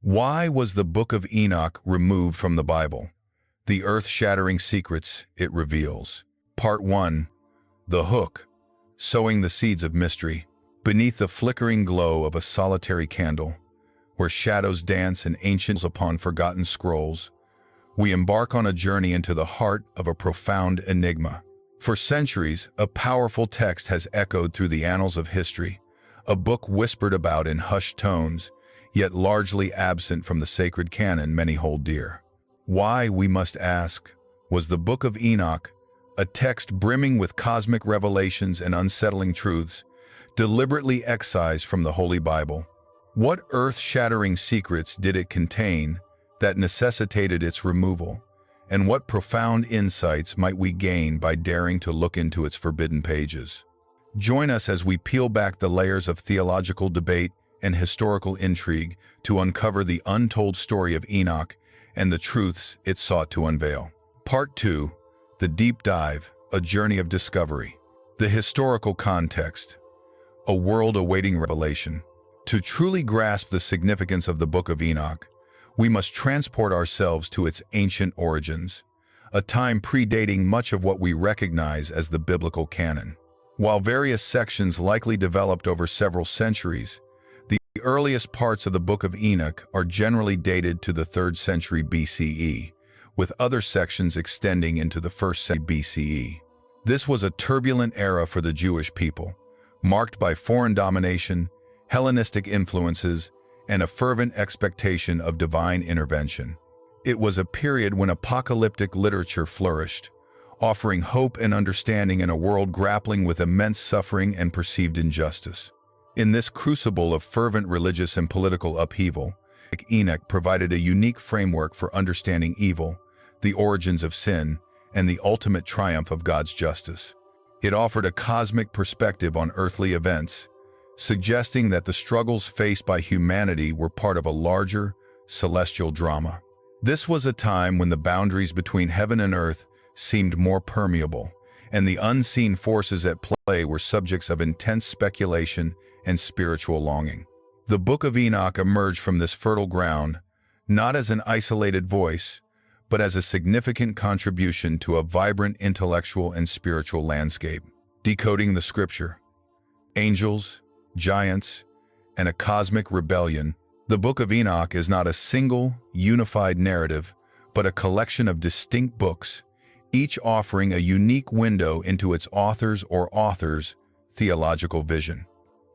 Why was the Book of Enoch removed from the Bible? The earth-shattering secrets it reveals. Part 1. The Hook, sowing the seeds of mystery. Beneath the flickering glow of a solitary candle, where shadows dance and ancients upon forgotten scrolls, we embark on a journey into the heart of a profound enigma. For centuries, a powerful text has echoed through the annals of history, a book whispered about in hushed tones, yet largely absent from the sacred canon many hold dear. Why, we must ask, was the Book of Enoch, a text brimming with cosmic revelations and unsettling truths, deliberately excised from the Holy Bible? What earth-shattering secrets did it contain that necessitated its removal? And what profound insights might we gain by daring to look into its forbidden pages? Join us as we peel back the layers of theological debate and historical intrigue to uncover the untold story of Enoch and the truths it sought to unveil. Part 2. The Deep Dive, a Journey of Discovery. The historical context. A world awaiting revelation. To truly grasp the significance of the Book of Enoch, we must transport ourselves to its ancient origins, a time predating much of what we recognize as the biblical canon. While various sections likely developed over several centuries, the earliest parts of the Book of Enoch are generally dated to the 3rd century BCE, with other sections extending into the 1st century BCE. This was a turbulent era for the Jewish people, marked by foreign domination, Hellenistic influences, and a fervent expectation of divine intervention. It was a period when apocalyptic literature flourished, offering hope and understanding in a world grappling with immense suffering and perceived injustice. In this crucible of fervent religious and political upheaval, Enoch provided a unique framework for understanding evil, the origins of sin, and the ultimate triumph of God's justice. It offered a cosmic perspective on earthly events, suggesting that the struggles faced by humanity were part of a larger, celestial drama. This was a time when the boundaries between heaven and earth seemed more permeable, and the unseen forces at play were subjects of intense speculation and spiritual longing. The Book of Enoch emerged from this fertile ground, not as an isolated voice, but as a significant contribution to a vibrant intellectual and spiritual landscape. Decoding the Scripture. Angels, giants, and a cosmic rebellion, the Book of Enoch is not a single, unified narrative, but a collection of distinct books, each offering a unique window into its author's or authors' theological vision.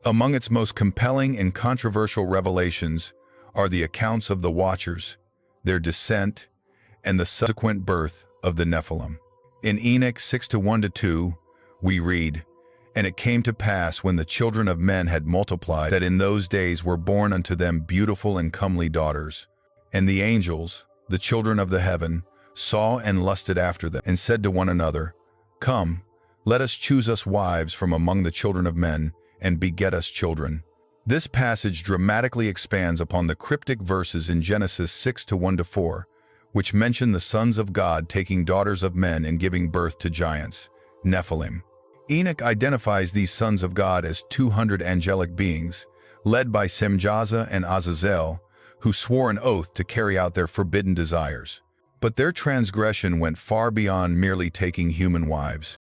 Among its most compelling and controversial revelations are the accounts of the Watchers, their descent, and the subsequent birth of the Nephilim. In Enoch 6:1-2, we read, "And it came to pass when the children of men had multiplied, that in those days were born unto them beautiful and comely daughters. And the angels, the children of the heaven, saw and lusted after them, and said to one another, Come, let us choose us wives from among the children of men, and beget us children." This passage dramatically expands upon the cryptic verses in Genesis 6:1-4, which mention the sons of God taking daughters of men and giving birth to giants, Nephilim. Enoch identifies these sons of God as 200 angelic beings, led by Semjaza and Azazel, who swore an oath to carry out their forbidden desires. But their transgression went far beyond merely taking human wives.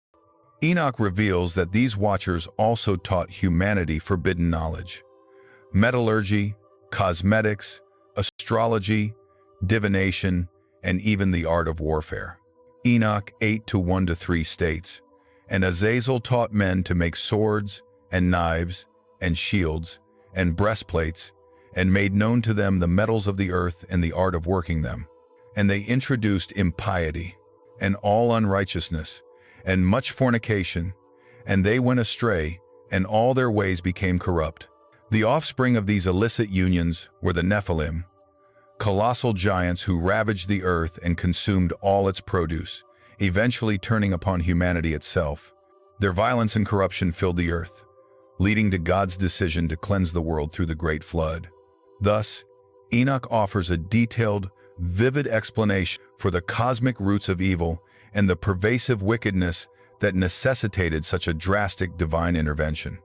Enoch reveals that these watchers also taught humanity forbidden knowledge: metallurgy, cosmetics, astrology, divination, and even the art of warfare. Enoch 8:1-3 states, "And Azazel taught men to make swords, and knives, and shields, and breastplates, and made known to them the metals of the earth and the art of working them. And they introduced impiety, and all unrighteousness, and much fornication, and they went astray, and all their ways became corrupt." The offspring of these illicit unions were the Nephilim, colossal giants who ravaged the earth and consumed all its produce, eventually turning upon humanity itself. Their violence and corruption filled the earth, leading to God's decision to cleanse the world through the Great Flood. Thus, Enoch offers a detailed, vivid explanation for the cosmic roots of evil and the pervasive wickedness that necessitated such a drastic divine intervention.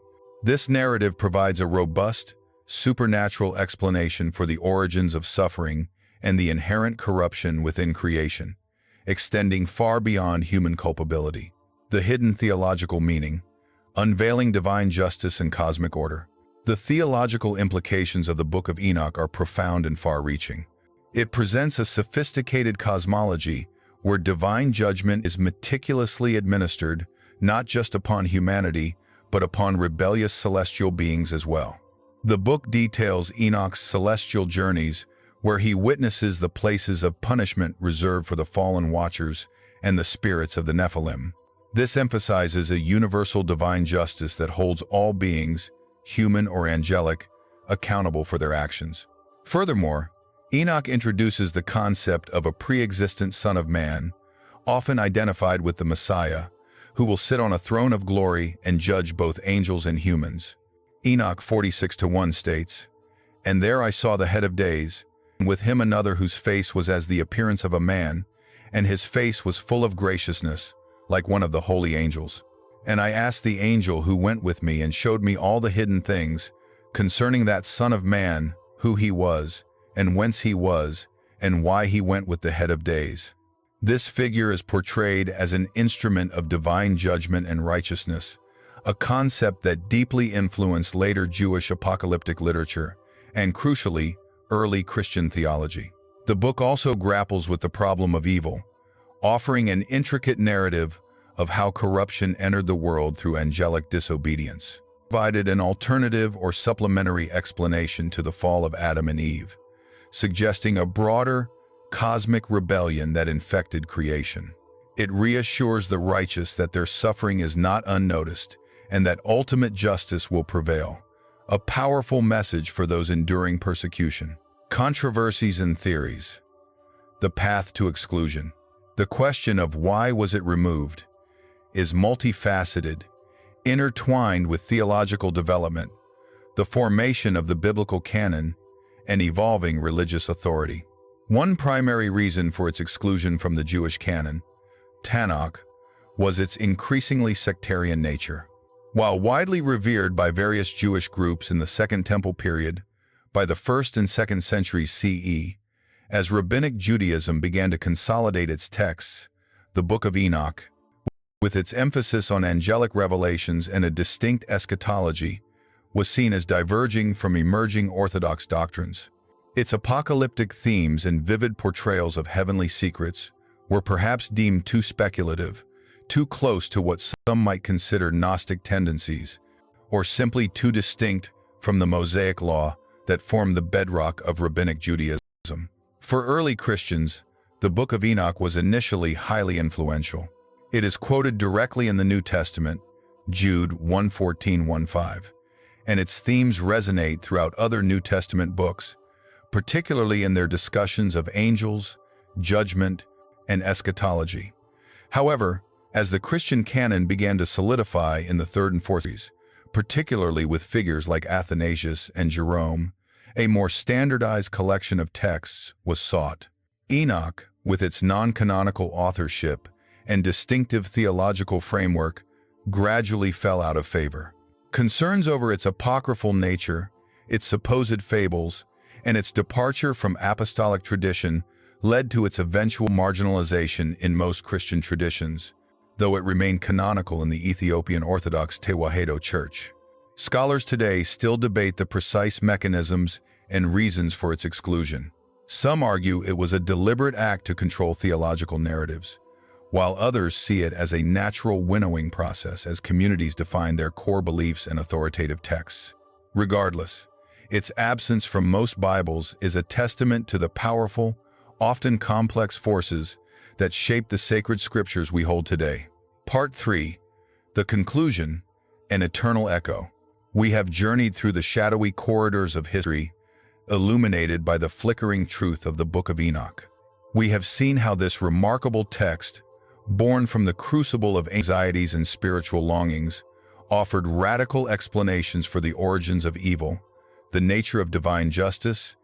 This narrative provides a robust, supernatural explanation for the origins of suffering and the inherent corruption within creation, extending far beyond human culpability. The hidden theological meaning, unveiling divine justice and cosmic order. The theological implications of the Book of Enoch are profound and far-reaching. It presents a sophisticated cosmology where divine judgment is meticulously administered, not just upon humanity, but upon rebellious celestial beings as well. The book details Enoch's celestial journeys, where he witnesses the places of punishment reserved for the fallen watchers and the spirits of the Nephilim. This emphasizes a universal divine justice that holds all beings, human or angelic, accountable for their actions. Furthermore, Enoch introduces the concept of a pre-existent Son of Man, often identified with the Messiah, who will sit on a throne of glory and judge both angels and humans. Enoch 46:1 states, "And there I saw the head of days, and with him another whose face was as the appearance of a man, and his face was full of graciousness, like one of the holy angels. And I asked the angel who went with me and showed me all the hidden things concerning that Son of Man, who he was, and whence he was, and why he went with the head of days." This figure is portrayed as an instrument of divine judgment and righteousness, a concept that deeply influenced later Jewish apocalyptic literature, and crucially, early Christian theology. The book also grapples with the problem of evil, offering an intricate narrative of how corruption entered the world through angelic disobedience. Provided an alternative or supplementary explanation to the fall of Adam and Eve, suggesting a broader, cosmic rebellion that infected creation. It reassures the righteous that their suffering is not unnoticed and that ultimate justice will prevail, a powerful message for those enduring persecution. Controversies and theories. The path to exclusion. The question of why was it removed is multifaceted, intertwined with theological development, the formation of the biblical canon, and evolving religious authority. One primary reason for its exclusion from the Jewish canon, Tanakh, was its increasingly sectarian nature. While widely revered by various Jewish groups in the Second Temple period, by the 1st and 2nd centuries CE, as Rabbinic Judaism began to consolidate its texts, the Book of Enoch, with its emphasis on angelic revelations and a distinct eschatology, was seen as diverging from emerging Orthodox doctrines. Its apocalyptic themes and vivid portrayals of heavenly secrets were perhaps deemed too speculative, too close to what some might consider Gnostic tendencies, or simply too distinct from the Mosaic law that formed the bedrock of Rabbinic Judaism. For early Christians, the Book of Enoch was initially highly influential. It is quoted directly in the New Testament, Jude 1:14-15, and its themes resonate throughout other New Testament books, particularly in their discussions of angels, judgment, and eschatology. However, as the Christian canon began to solidify in the 3rd and 4th centuries, particularly with figures like Athanasius and Jerome, a more standardized collection of texts was sought. Enoch, with its non-canonical authorship and distinctive theological framework, gradually fell out of favor. Concerns over its apocryphal nature, its supposed fables, and its departure from apostolic tradition led to its eventual marginalization in most Christian traditions, though it remained canonical in the Ethiopian Orthodox Tewahedo Church. Scholars today still debate the precise mechanisms and reasons for its exclusion. Some argue it was a deliberate act to control theological narratives, while others see it as a natural winnowing process as communities define their core beliefs and authoritative texts. Regardless, its absence from most Bibles is a testament to the powerful, often complex forces that shape the sacred scriptures we hold today. Part 3. The Conclusion, an Eternal Echo. We have journeyed through the shadowy corridors of history, illuminated by the flickering truth of the Book of Enoch. We have seen how this remarkable text, born from the crucible of anxieties and spiritual longings, offered radical explanations for the origins of evil, the nature of divine justice,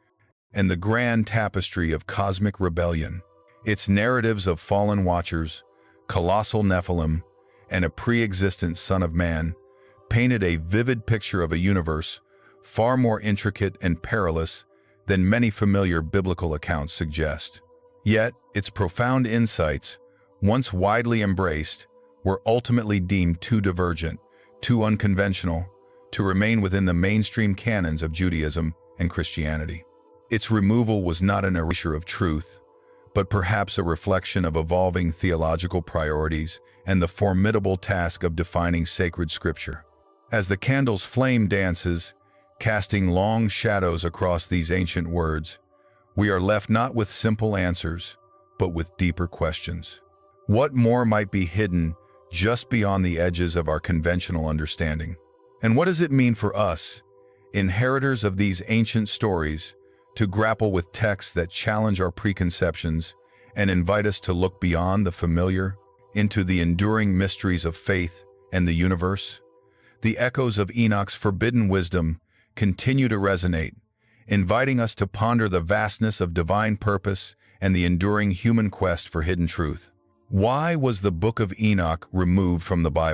and the grand tapestry of cosmic rebellion. Its narratives of fallen watchers, colossal Nephilim, and a pre-existent Son of Man painted a vivid picture of a universe far more intricate and perilous than many familiar biblical accounts suggest. Yet, its profound insights, once widely embraced, were ultimately deemed too divergent, too unconventional, to remain within the mainstream canons of Judaism and Christianity. Its removal was not an erasure of truth, but perhaps a reflection of evolving theological priorities and the formidable task of defining sacred scripture. As the candle's flame dances, casting long shadows across these ancient words, we are left not with simple answers, but with deeper questions. What more might be hidden just beyond the edges of our conventional understanding? And what does it mean for us, inheritors of these ancient stories, to grapple with texts that challenge our preconceptions and invite us to look beyond the familiar into the enduring mysteries of faith and the universe? The echoes of Enoch's forbidden wisdom continue to resonate, inviting us to ponder the vastness of divine purpose and the enduring human quest for hidden truth. Why was the Book of Enoch removed from the Bible?